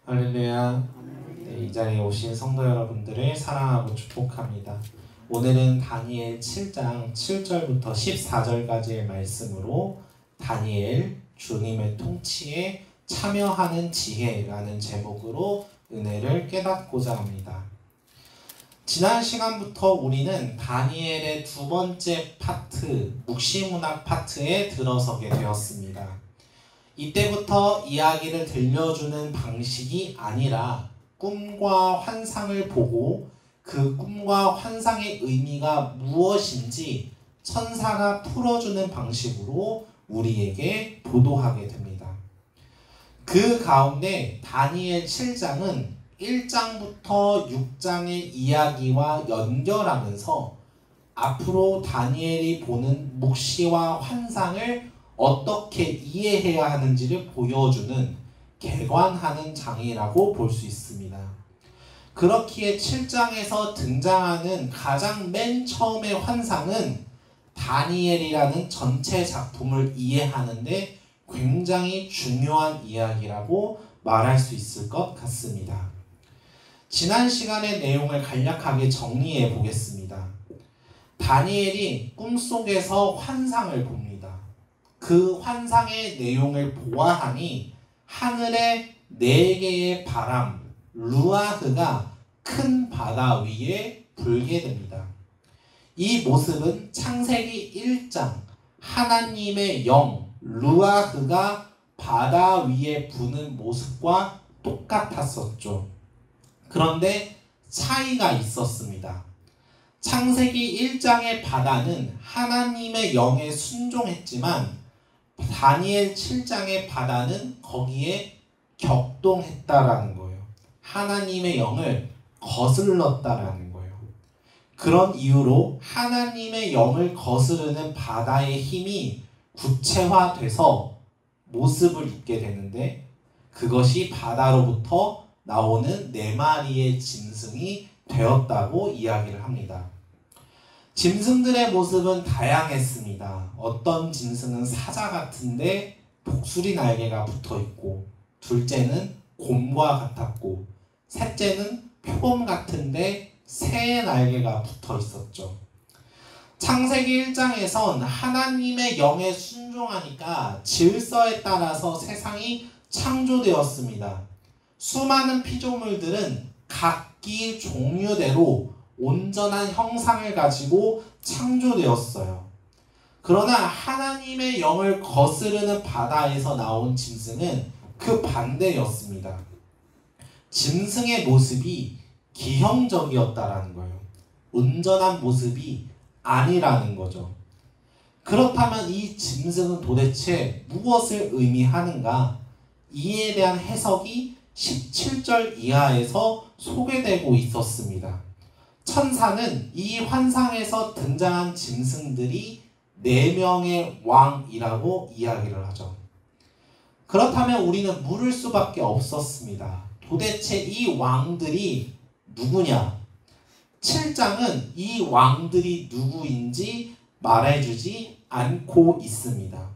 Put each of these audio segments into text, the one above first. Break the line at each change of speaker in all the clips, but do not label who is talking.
할렐루야. 네, 이 자리에 오신 성도 여러분들을 사랑하고 축복합니다. 오늘은 다니엘 7장 7절부터 14절까지의 말씀으로 다니엘 주님의 통치에 참여하는 지혜라는 제목으로 은혜를 깨닫고자 합니다. 지난 시간부터 우리는 다니엘의 두 번째 파트, 묵시문학 파트에 들어서게 되었습니다. 이때부터 이야기를 들려주는 방식이 아니라 꿈과 환상을 보고 그 꿈과 환상의 의미가 무엇인지 천사가 풀어주는 방식으로 우리에게 보도하게 됩니다. 그 가운데 다니엘 7장은 1장부터 6장의 이야기와 연결하면서 앞으로 다니엘이 보는 묵시와 환상을 어떻게 이해해야 하는지를 보여주는 개관하는 장이라고 볼 수 있습니다. 그렇기에 7장에서 등장하는 가장 맨 처음의 환상은 다니엘이라는 전체 작품을 이해하는데 굉장히 중요한 이야기라고 말할 수 있을 것 같습니다. 지난 시간의 내용을 간략하게 정리해 보겠습니다. 다니엘이 꿈속에서 환상을 봅니다. 그 환상의 내용을 보아하니 하늘에 4개의 바람, 루아흐가 큰 바다 위에 불게 됩니다. 이 모습은 창세기 1장 하나님의 영, 루아흐가 바다 위에 부는 모습과 똑같았었죠. 그런데 차이가 있었습니다. 창세기 1장의 바다는 하나님의 영에 순종했지만 다니엘 7장의 바다는 거기에 격동했다라는 거예요. 하나님의 영을 거슬렀다라는 거예요. 그런 이유로 하나님의 영을 거스르는 바다의 힘이 구체화돼서 모습을 입게 되는데 그것이 바다로부터 나오는 4마리의 짐승이 되었다고 이야기를 합니다. 짐승들의 모습은 다양했습니다. 어떤 짐승은 사자 같은데 독수리 날개가 붙어있고, 둘째는 곰과 같았고, 셋째는 표범 같은데 새의 날개가 붙어있었죠. 창세기 1장에선 하나님의 영에 순종하니까 질서에 따라서 세상이 창조되었습니다. 수많은 피조물들은 각기 종류대로 온전한 형상을 가지고 창조되었어요. 그러나 하나님의 영을 거스르는 바다에서 나온 짐승은 그 반대였습니다. 짐승의 모습이 기형적이었다라는 거예요. 온전한 모습이 아니라는 거죠. 그렇다면 이 짐승은 도대체 무엇을 의미하는가? 이에 대한 해석이 17절 이하에서 소개되고 있었습니다. 천사는 이 환상에서 등장한 짐승들이 4명의 왕이라고 이야기를 하죠. 그렇다면 우리는 물을 수밖에 없었습니다. 도대체 이 왕들이 누구냐? 7장은 이 왕들이 누구인지 말해주지 않고 있습니다.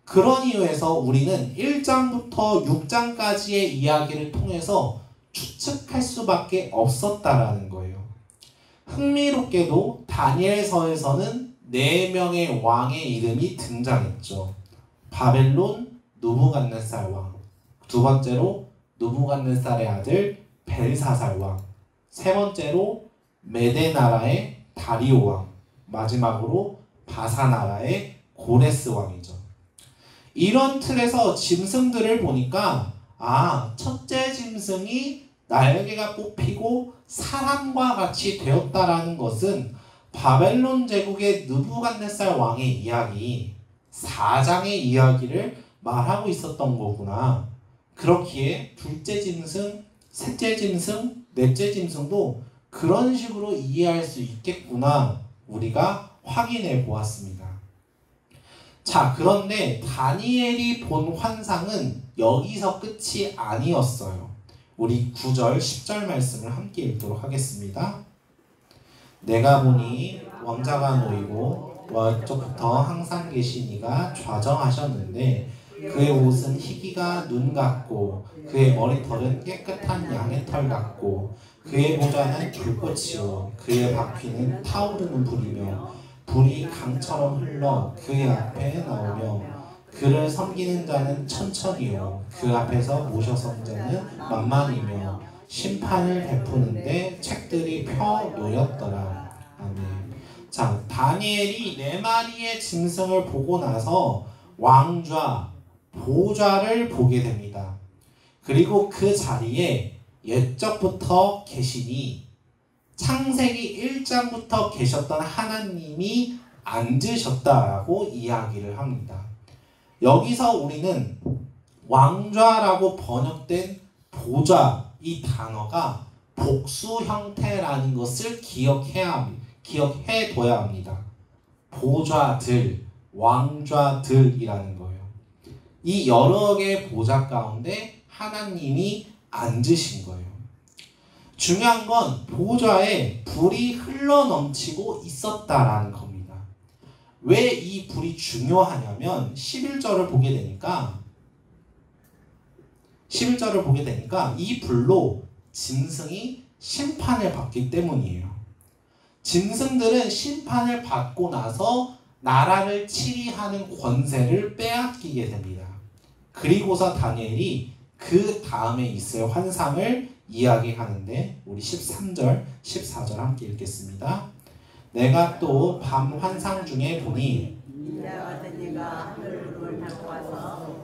그런 이유에서 우리는 1장부터 6장까지의 이야기를 통해서 추측할 수밖에 없었다라는 거예요. 흥미롭게도 다니엘서에서는 4명의 왕의 이름이 등장했죠. 바벨론 느부갓네살 왕, 두 번째로 느부갓네살의 아들 벨사살 왕, 세 번째로 메데 나라의 다리오 왕, 마지막으로 바사 나라의 고레스 왕이죠. 이런 틀에서 짐승들을 보니까 첫째 짐승이 날개가 뽑히고 사람과 같이 되었다라는 것은 바벨론 제국의 느부갓네살 왕의 이야기, 4장의 이야기를 말하고 있었던 거구나. 그렇기에 둘째 짐승, 셋째 짐승, 넷째 짐승도 그런 식으로 이해할 수 있겠구나 우리가 확인해 보았습니다. 자, 그런데 다니엘이 본 환상은 여기서 끝이 아니었어요. 우리 9절, 10절 말씀을 함께 읽도록 하겠습니다. 내가 보니 왕자가 놓이고 저쪽부터 항상 계신 이가 좌정하셨는데 그의 옷은 희기가 눈 같고 그의 머리털은 깨끗한 양의 털 같고 그의 보좌는 불꽃이요 그의 바퀴는 타오르는 불이며 불이 강처럼 흘러 그의 앞에 나오며 그를 섬기는 자는 천천히요 그 앞에서 모셔선 자는 만만이며 심판을 베푸는데 책들이 펴 놓였더라. 아멘. 자, 다니엘이 네 마리의 짐승을 보고 나서 왕좌, 보좌를 보게 됩니다. 그리고 그 자리에 옛적부터 계시니 창세기 1장부터 계셨던 하나님이 앉으셨다라고 이야기를 합니다. 여기서 우리는 왕좌라고 번역된 보좌 이 단어가 복수 형태라는 것을 기억해둬야 합니다. 보좌들, 왕좌들이라는 거예요. 이 여러 개의 보좌 가운데 하나님이 앉으신 거예요. 중요한 건 보좌에 불이 흘러넘치고 있었다라는 겁니다. 왜 이 불이 중요하냐면 11절을 보게 되니까 이 불로 짐승이 심판을 받기 때문이에요. 짐승들은 심판을 받고 나서 나라를 치리하는 권세를 빼앗기게 됩니다. 그리고서 다니엘이 그 다음에 있을 환상을 이야기하는데 우리 13절, 14절 함께 읽겠습니다. 내가 또 밤 환상 중에 보니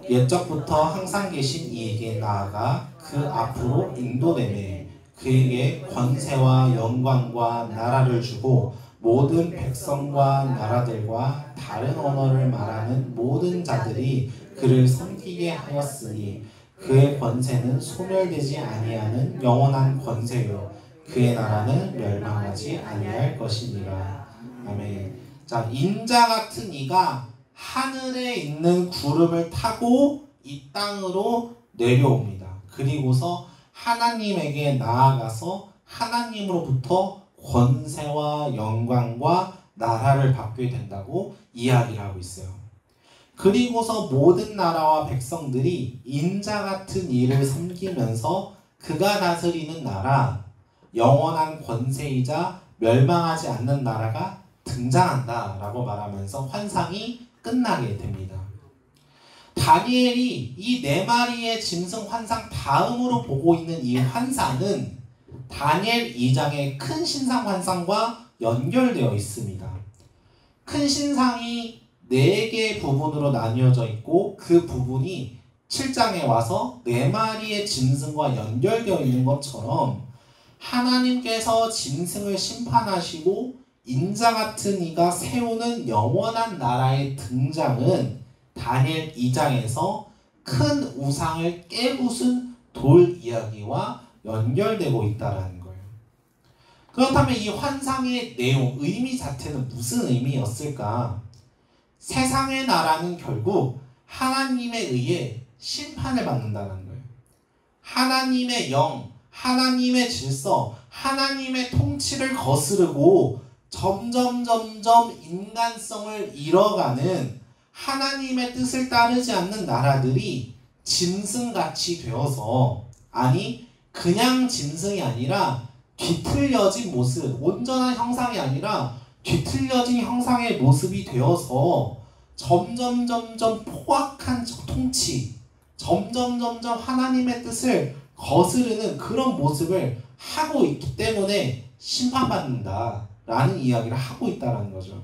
옛적부터 항상 계신 이에게 나아가 그 앞으로 인도되매 그에게 권세와 영광과 나라를 주고 모든 백성과 나라들과 다른 언어를 말하는 모든 자들이 그를 섬기게 하였으니 그의 권세는 소멸되지 아니하는 영원한 권세요 그의 나라는 멸망하지 아니할 것이니라. 아멘. 자, 인자 같은 이가 하늘에 있는 구름을 타고 이 땅으로 내려옵니다. 그리고서 하나님에게 나아가서 하나님으로부터 권세와 영광과 나라를 받게 된다고 이야기를 하고 있어요. 그리고서 모든 나라와 백성들이 인자 같은 이를 섬기면서 그가 다스리는 나라, 영원한 권세이자 멸망하지 않는 나라가 등장한다 라고 말하면서 환상이 끝나게 됩니다. 다니엘이 이 네 마리의 짐승 환상 다음으로 보고 있는 이 환상은 다니엘 2장의 큰 신상 환상과 연결되어 있습니다. 큰 신상이 4개의 부분으로 나뉘어져 있고 그 부분이 7장에 와서 4마리의 짐승과 연결되어 있는 것처럼 하나님께서 짐승을 심판하시고 인자 같은 이가 세우는 영원한 나라의 등장은 다니엘 2장에서 큰 우상을 깨부순 돌 이야기와 연결되고 있다는 거예요. 그렇다면 이 환상의 내용, 의미 자체는 무슨 의미였을까? 세상의 나라는 결국 하나님에 의해 심판을 받는다는 거예요. 하나님의 영, 하나님의 질서, 하나님의 통치를 거스르고 점점 인간성을 잃어가는 하나님의 뜻을 따르지 않는 나라들이 짐승같이 되어서, 아니 그냥 짐승이 아니라 뒤틀려진 모습, 온전한 형상이 아니라 뒤틀려진 형상의 모습이 되어서 점점 포악한 통치, 점점 하나님의 뜻을 거스르는 그런 모습을 하고 있기 때문에 심판받는다라는 이야기를 하고 있다는 거죠.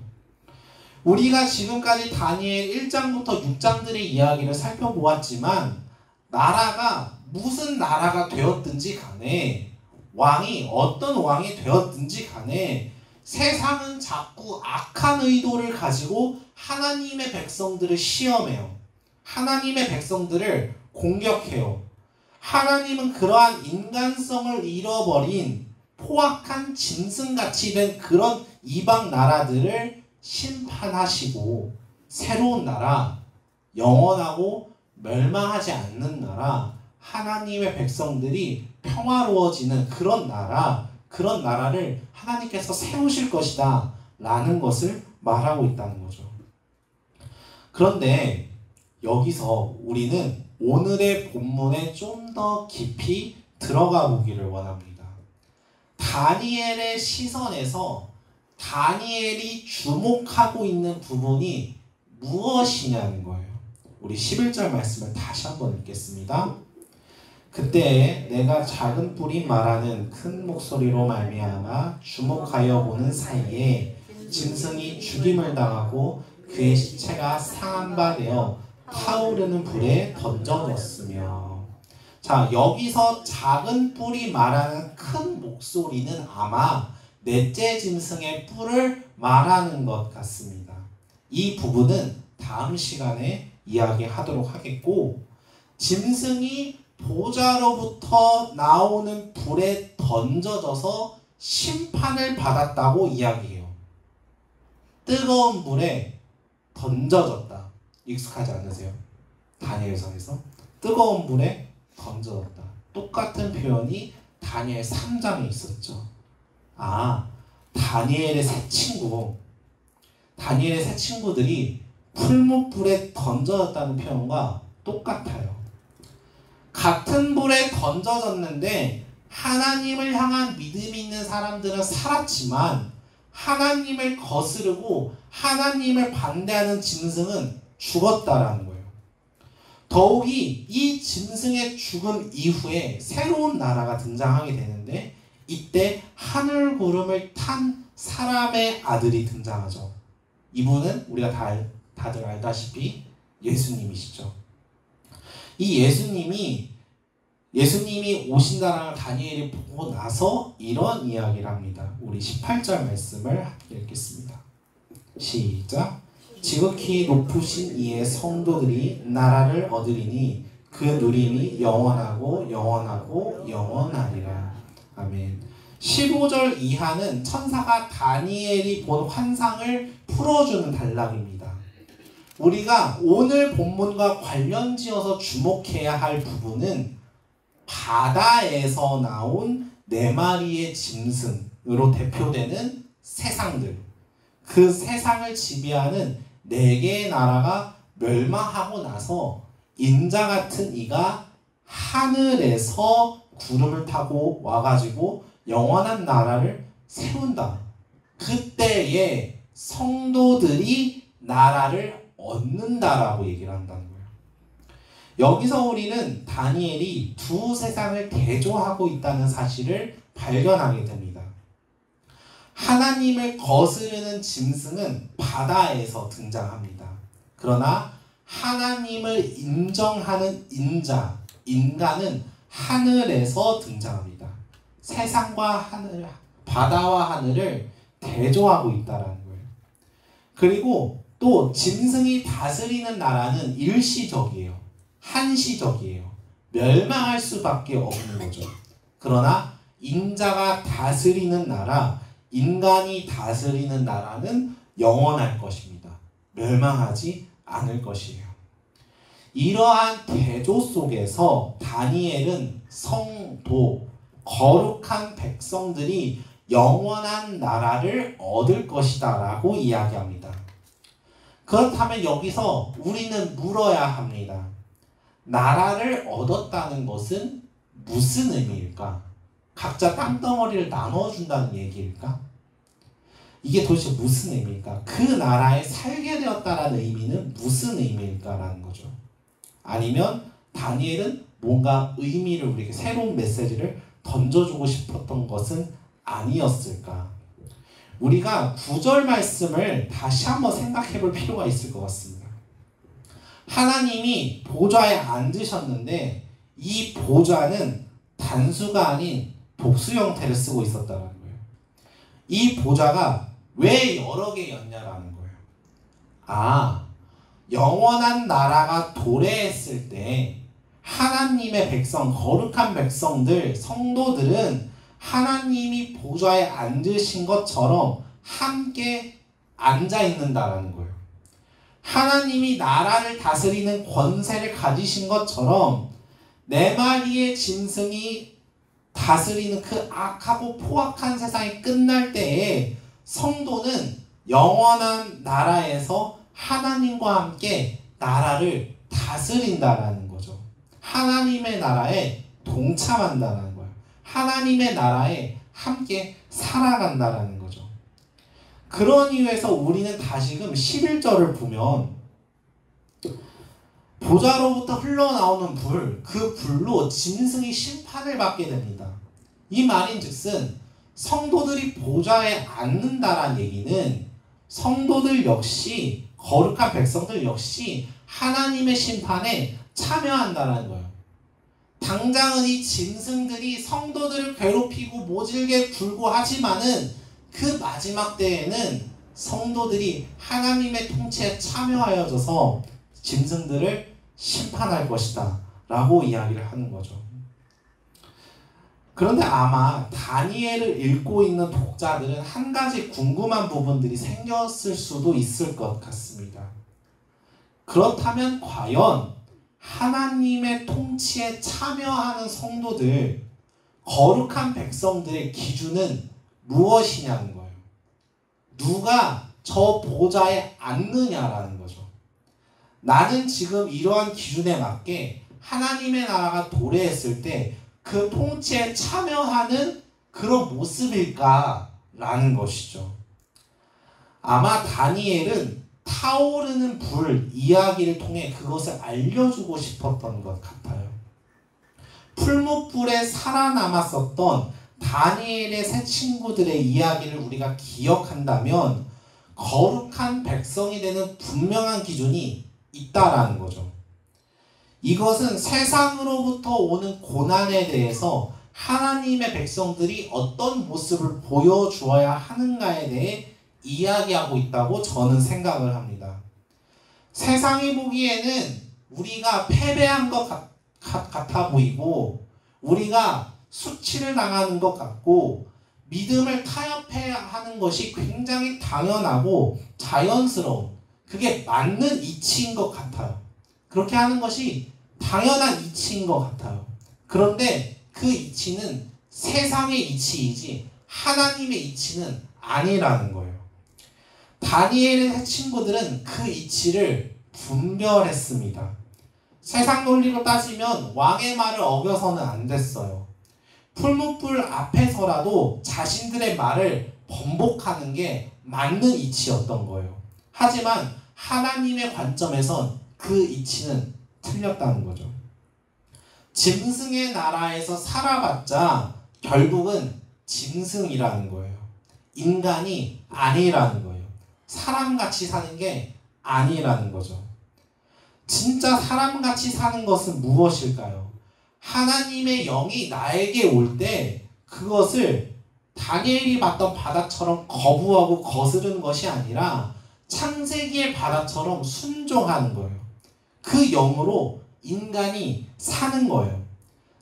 우리가 지금까지 다니엘 1장부터 6장들의 이야기를 살펴보았지만 나라가 무슨 나라가 되었든지 간에, 왕이 어떤 왕이 되었든지 간에 세상은 자꾸 악한 의도를 가지고 하나님의 백성들을 시험해요. 하나님의 백성들을 공격해요. 하나님은 그러한 인간성을 잃어버린 포악한 짐승같이 된 그런 이방 나라들을 심판하시고 새로운 나라, 영원하고 멸망하지 않는 나라, 하나님의 백성들이 평화로워지는 그런 나라, 그런 나라를 하나님께서 세우실 것이다 라는 것을 말하고 있다는 거죠. 그런데 여기서 우리는 오늘의 본문에 좀 더 깊이 들어가 보기를 원합니다. 다니엘의 시선에서 다니엘이 주목하고 있는 부분이 무엇이냐는 거예요. 우리 11절 말씀을 다시 한번 읽겠습니다. 그때 내가 작은 뿔이 말하는 큰 목소리로 말미암아 주목하여 보는 사이에 짐승이 죽임을 당하고 그의 시체가 상한 바 되어 타오르는 불에 던져졌으며. 자, 여기서 작은 뿔이 말하는 큰 목소리는 아마 넷째 짐승의 뿔을 말하는 것 같습니다. 이 부분은 다음 시간에 이야기하도록 하겠고, 짐승이 보좌로부터 나오는 불에 던져져서 심판을 받았다고 이야기해요. 뜨거운 불에 던져졌다. 익숙하지 않으세요? 다니엘서에서 뜨거운 불에 던져졌다. 똑같은 표현이 다니엘 3장에 있었죠. 아, 다니엘의 세 친구들이 풀무불에 던져졌다는 표현과 똑같아요. 같은 불에 던져졌는데 하나님을 향한 믿음이 있는 사람들은 살았지만 하나님을 거스르고 하나님을 반대하는 짐승은 죽었다라는 거예요. 더욱이 이 짐승의 죽음 이후에 새로운 나라가 등장하게 되는데 이때 하늘 구름을 탄 사람의 아들이 등장하죠. 이분은 우리가 다들 알다시피 예수님이시죠. 이 예수님이 오신다라는 다니엘이 보고 나서 이런 이야기를 합니다. 우리 18절 말씀을 함께 읽겠습니다. 시작. 지극히 높으신 이의 성도들이 나라를 얻으리니 그 누림이 영원하고 영원하고 영원하리라. 아멘. 15절 이하는 천사가 다니엘이 본 환상을 풀어주는 단락입니다. 우리가 오늘 본문과 관련지어서 주목해야 할 부분은 바다에서 나온 네 마리의 짐승으로 대표되는 세상들, 그 세상을 지배하는 네 개의 나라가 멸망하고 나서 인자 같은 이가 하늘에서 구름을 타고 와가지고 영원한 나라를 세운다. 그때에 성도들이 나라를 얻는다라고 얘기를 한다는 거예요. 여기서 우리는 다니엘이 두 세상을 대조하고 있다는 사실을 발견하게 됩니다. 하나님을 거스르는 짐승은 바다에서 등장합니다. 그러나 하나님을 인정하는 인간은 하늘에서 등장합니다. 세상과 하늘, 바다와 하늘을 대조하고 있다는 거예요. 그리고 또 짐승이 다스리는 나라는 일시적이에요. 한시적이에요. 멸망할 수밖에 없는 거죠. 그러나 인자가 다스리는 나라, 인간이 다스리는 나라는 영원할 것입니다. 멸망하지 않을 것이에요. 이러한 대조 속에서 다니엘은 성도, 거룩한 백성들이 영원한 나라를 얻을 것이다 라고 이야기합니다. 그렇다면 여기서 우리는 물어야 합니다. 나라를 얻었다는 것은 무슨 의미일까? 각자 땅덩어리를 나눠준다는 얘기일까? 이게 도대체 무슨 의미일까? 그 나라에 살게 되었다라는 의미는 무슨 의미일까라는 거죠. 아니면 다니엘은 뭔가 의미를 우리에게 새로운 메시지를 던져주고 싶었던 것은 아니었을까? 우리가 9절 말씀을 다시 한번 생각해 볼 필요가 있을 것 같습니다. 하나님이 보좌에 앉으셨는데 이 보좌는 단수가 아닌 복수 형태를 쓰고 있었다는 거예요. 이 보좌가 왜 여러 개였냐라는 거예요. 아, 영원한 나라가 도래했을 때 하나님의 백성, 거룩한 백성들, 성도들은 하나님이 보좌에 앉으신 것처럼 함께 앉아 있는다라는 거예요. 하나님이 나라를 다스리는 권세를 가지신 것처럼 네 마리의 짐승이 다스리는 그 악하고 포악한 세상이 끝날 때에 성도는 영원한 나라에서 하나님과 함께 나라를 다스린다라는 거죠. 하나님의 나라에 동참한다라는 거예요. 하나님의 나라에 함께 살아간다라는 거죠. 그런 이유에서 우리는 다시금 11절을 보면 보좌로부터 흘러나오는 불, 그 불로 짐승이 심판을 받게 됩니다. 이 말인즉슨 성도들이 보좌에 앉는다라는 얘기는 성도들 역시, 거룩한 백성들 역시 하나님의 심판에 참여한다는 거예요. 당장은 이 짐승들이 성도들을 괴롭히고 모질게 굴고 하지만은 그 마지막 때에는 성도들이 하나님의 통치에 참여하여져서 짐승들을 심판할 것이다 라고 이야기를 하는 거죠. 그런데 아마 다니엘을 읽고 있는 독자들은 한 가지 궁금한 부분들이 생겼을 수도 있을 것 같습니다. 그렇다면 과연 하나님의 통치에 참여하는 성도들, 거룩한 백성들의 기준은 무엇이냐는 거예요. 누가 저 보좌에 앉느냐라는 거죠. 나는 지금 이러한 기준에 맞게 하나님의 나라가 도래했을 때 그 통치에 참여하는 그런 모습일까라는 것이죠. 아마 다니엘은 타오르는 불 이야기를 통해 그것을 알려주고 싶었던 것 같아요. 풀무불에 살아남았었던 다니엘의 세 친구들의 이야기를 우리가 기억한다면 거룩한 백성이 되는 분명한 기준이 있다라는 거죠. 이것은 세상으로부터 오는 고난에 대해서 하나님의 백성들이 어떤 모습을 보여주어야 하는가에 대해 이야기하고 있다고 저는 생각을 합니다. 세상이 보기에는 우리가 패배한 것 같아 보이고 우리가 수치를 당하는 것 같고 믿음을 타협해야 하는 것이 굉장히 당연하고 자연스러운, 그게 맞는 이치인 것 같아요. 그렇게 하는 것이 당연한 이치인 것 같아요. 그런데 그 이치는 세상의 이치이지 하나님의 이치는 아니라는 거예요. 다니엘의 친구들은 그 이치를 분별했습니다. 세상 논리로 따지면 왕의 말을 어겨서는 안 됐어요. 풀무불 앞에서라도 자신들의 말을 번복하는 게 맞는 이치였던 거예요. 하지만 하나님의 관점에선 그 이치는 틀렸다는 거죠. 짐승의 나라에서 살아봤자 결국은 짐승이라는 거예요. 인간이 아니라는 거예요. 사람같이 사는 게 아니라는 거죠. 진짜 사람같이 사는 것은 무엇일까요? 하나님의 영이 나에게 올 때 그것을 다니엘이 봤던 바다처럼 거부하고 거스르는 것이 아니라 창세기의 바다처럼 순종하는 거예요. 그 영으로 인간이 사는 거예요.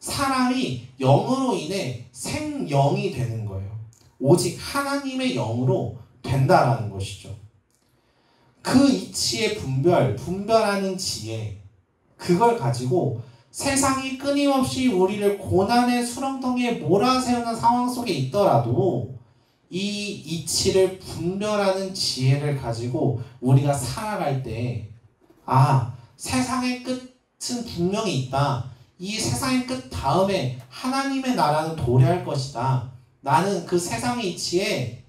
사람이 영으로 인해 생영이 되는 거예요. 오직 하나님의 영으로 된다라는 것이죠. 그 이치의 분별하는 지혜, 그걸 가지고 세상이 끊임없이 우리를 고난의 수렁텅이에 몰아세우는 상황 속에 있더라도 이 이치를 분별하는 지혜를 가지고 우리가 살아갈 때 세상의 끝은 분명히 있다. 이 세상의 끝 다음에 하나님의 나라는 도래할 것이다. 나는 그 세상의 이치에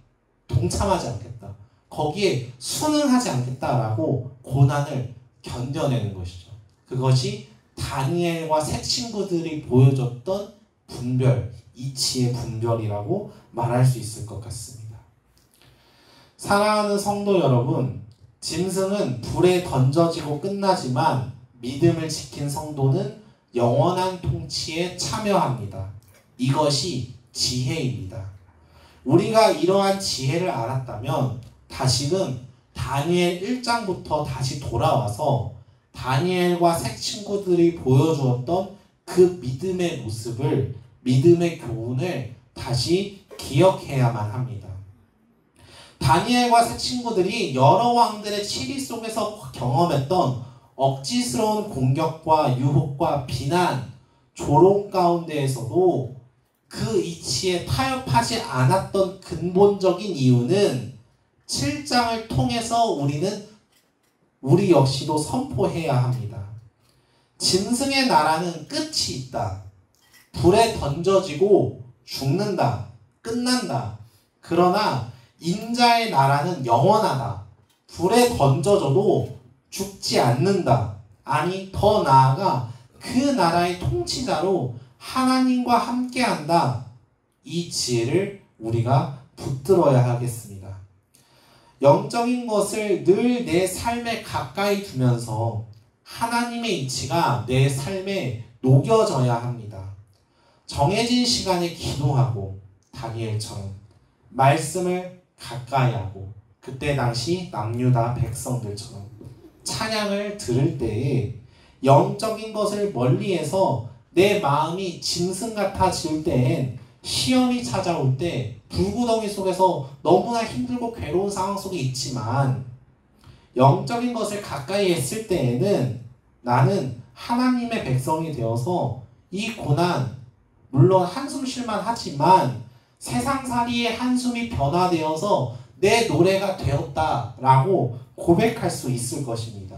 동참하지 않겠다. 거기에 순응하지 않겠다라고 고난을 견뎌내는 것이죠. 그것이 다니엘과 세 친구들이 보여줬던 분별, 이치의 분별이라고 말할 수 있을 것 같습니다. 사랑하는 성도 여러분, 짐승은 불에 던져지고 끝나지만 믿음을 지킨 성도는 영원한 통치에 참여합니다. 이것이 지혜입니다. 우리가 이러한 지혜를 알았다면 다시금 다니엘 1장부터 다시 돌아와서 다니엘과 새 친구들이 보여주었던 그 믿음의 모습을, 믿음의 교훈을 다시 기억해야만 합니다. 다니엘과 새 친구들이 여러 왕들의 치리 속에서 경험했던 억지스러운 공격과 유혹과 비난, 조롱 가운데에서도 그 이치에 타협하지 않았던 근본적인 이유는 7장을 통해서 우리 역시도 선포해야 합니다. 짐승의 나라는 끝이 있다. 불에 던져지고 죽는다. 끝난다. 그러나 인자의 나라는 영원하다. 불에 던져져도 죽지 않는다. 아니 더 나아가 그 나라의 통치자로 하나님과 함께한다. 이 지혜를 우리가 붙들어야 하겠습니다. 영적인 것을 늘 내 삶에 가까이 두면서 하나님의 이치가 내 삶에 녹여져야 합니다. 정해진 시간에 기도하고 다니엘처럼 말씀을 가까이 하고 그때 당시 남유다 백성들처럼 찬양을 들을 때에 영적인 것을 멀리해서 내 마음이 짐승 같아질 때엔 시험이 찾아올 때 불구덩이 속에서 너무나 힘들고 괴로운 상황 속에 있지만 영적인 것을 가까이 했을 때에는 나는 하나님의 백성이 되어서 이 고난 물론 한숨 쉴만 하지만 세상살이의 한숨이 변화되어서 내 노래가 되었다라고 고백할 수 있을 것입니다.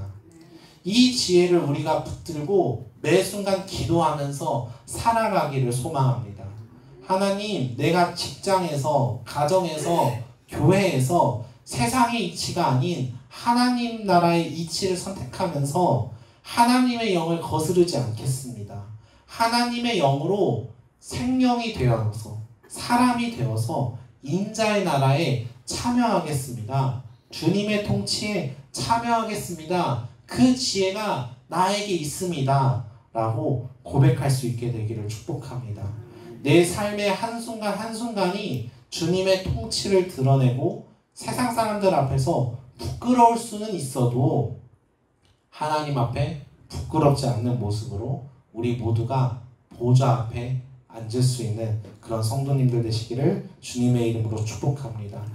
이 지혜를 우리가 붙들고 매 순간 기도하면서 살아가기를 소망합니다. 하나님, 내가 직장에서, 가정에서, 교회에서 세상의 이치가 아닌 하나님 나라의 이치를 선택하면서 하나님의 영을 거스르지 않겠습니다. 하나님의 영으로 생명이 되어서 사람이 되어서 인자의 나라에 참여하겠습니다. 주님의 통치에 참여하겠습니다. 그 지혜가 나에게 있습니다. 라고 고백할 수 있게 되기를 축복합니다. 내 삶의 한순간 한순간이 주님의 통치를 드러내고 세상 사람들 앞에서 부끄러울 수는 있어도 하나님 앞에 부끄럽지 않는 모습으로 우리 모두가 보좌 앞에 앉을 수 있는 그런 성도님들 되시기를 주님의 이름으로 축복합니다.